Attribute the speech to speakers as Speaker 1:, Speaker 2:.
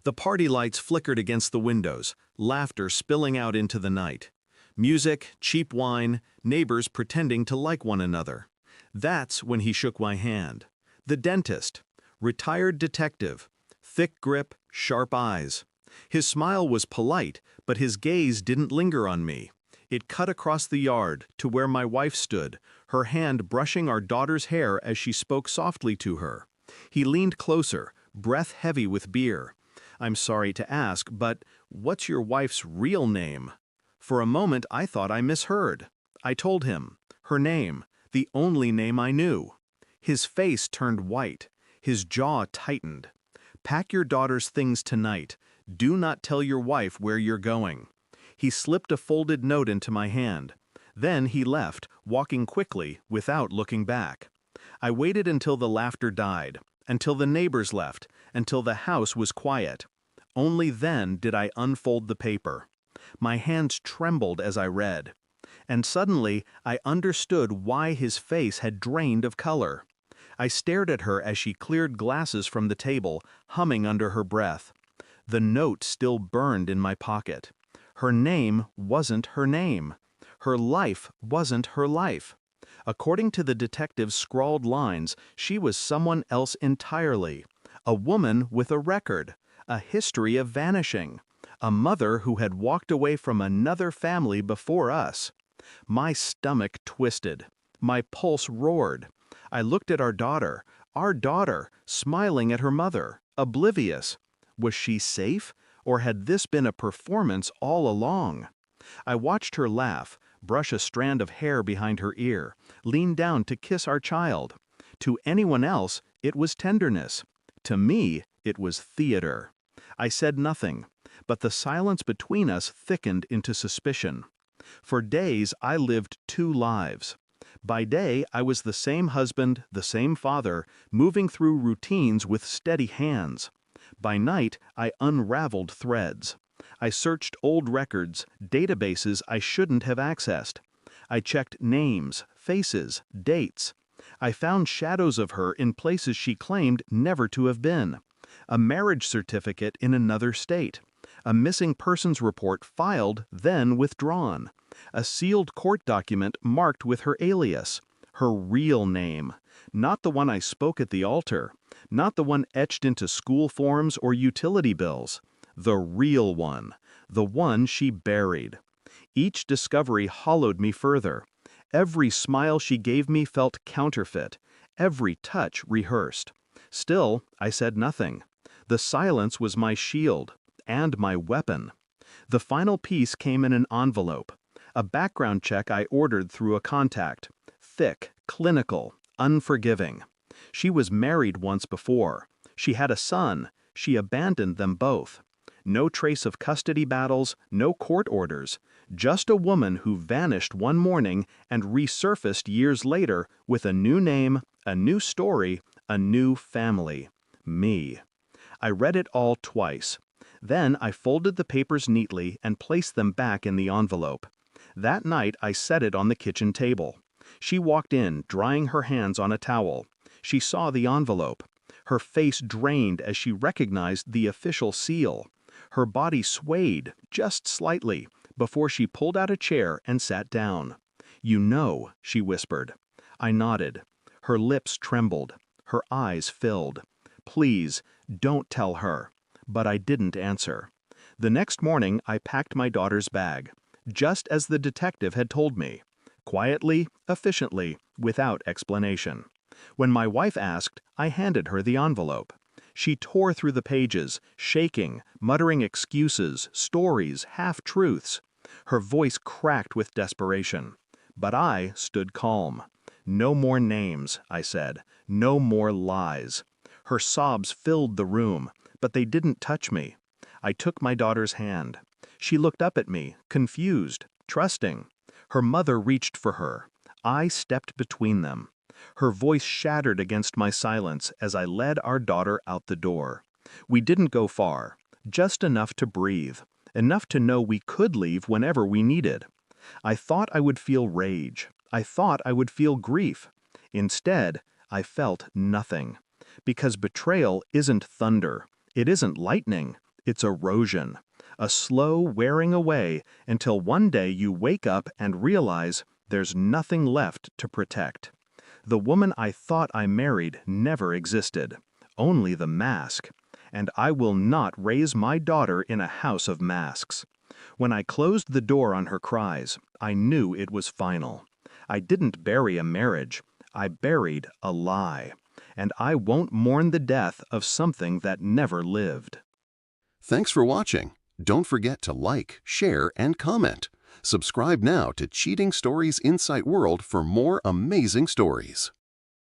Speaker 1: The party lights flickered against the windows, laughter spilling out into the night. Music, cheap wine, neighbors pretending to like one another. That's when he shook my hand. The dentist. Retired detective. Thick grip, sharp eyes. His smile was polite, but his gaze didn't linger on me. It cut across the yard to where my wife stood, her hand brushing our daughter's hair as she spoke softly to her. He leaned closer, breath heavy with beer. "I'm sorry to ask, but what's your wife's real name?" For a moment I thought I misheard. I told him. Her name, the only name I knew. His face turned white. His jaw tightened. "Pack your daughter's things tonight. Do not tell your wife where you're going." He slipped a folded note into my hand. Then he left, walking quickly, without looking back. I waited until the laughter died, until the neighbors left, until the house was quiet. Only then did I unfold the paper. My hands trembled as I read. And suddenly I understood why his face had drained of color. I stared at her as she cleared glasses from the table, humming under her breath. The note still burned in my pocket. Her name wasn't her name. Her life wasn't her life. According to the detective's scrawled lines, she was someone else entirely. A woman with a record, a history of vanishing. A mother who had walked away from another family before us. My stomach twisted. My pulse roared. I looked at our daughter, smiling at her mother, oblivious. Was she safe, or had this been a performance all along? I watched her laugh, brush a strand of hair behind her ear, lean down to kiss our child. To anyone else, it was tenderness. To me, it was theater. I said nothing, but the silence between us thickened into suspicion. For days I lived two lives. By day I was the same husband, the same father, moving through routines with steady hands. By night I unraveled threads. I searched old records, databases I shouldn't have accessed. I checked names, faces, dates. I found shadows of her in places she claimed never to have been. A marriage certificate in another state. A missing persons report filed, then withdrawn. A sealed court document marked with her alias. Her real name. Not the one I spoke at the altar. Not the one etched into school forms or utility bills. The real one. The one she buried. Each discovery hollowed me further. Every smile she gave me felt counterfeit. Every touch rehearsed. Still, I said nothing. The silence was my shield. And my weapon. The final piece came in an envelope. A background check I ordered through a contact. Thick, clinical, unforgiving. She was married once before. She had a son. She abandoned them both. No trace of custody battles, no court orders. Just a woman who vanished one morning and resurfaced years later with a new name, a new story, a new family. Me. I read it all twice. Then I folded the papers neatly and placed them back in the envelope. That night I set it on the kitchen table. She walked in, drying her hands on a towel. She saw the envelope. Her face drained as she recognized the official seal. Her body swayed, just slightly, before she pulled out a chair and sat down. "You know," she whispered. I nodded. Her lips trembled. Her eyes filled. "Please, don't tell her." But I didn't answer. The next morning I packed my daughter's bag, just as the detective had told me. Quietly, efficiently, without explanation. When my wife asked, I handed her the envelope. She tore through the pages, shaking, muttering excuses, stories, half-truths. Her voice cracked with desperation. But I stood calm. "No more names," I said. "No more lies." Her sobs filled the room, but they didn't touch me. I took my daughter's hand. She looked up at me, confused, trusting. Her mother reached for her. I stepped between them. Her voice shattered against my silence as I led our daughter out the door. We didn't go far, just enough to breathe, enough to know we could leave whenever we needed. I thought I would feel rage. I thought I would feel grief. Instead, I felt nothing. Because betrayal isn't thunder. It isn't lightning. It's erosion, a slow wearing away until one day you wake up and realize there's nothing left to protect. The woman I thought I married never existed, only the mask. And I will not raise my daughter in a house of masks. When I closed the door on her cries, I knew it was final. I didn't bury a marriage, I buried a lie. And I won't mourn the death of something that never lived.
Speaker 2: Thanks for watching. Don't forget to like, share, and comment. Subscribe now to Cheating Stories Insight World for more amazing stories.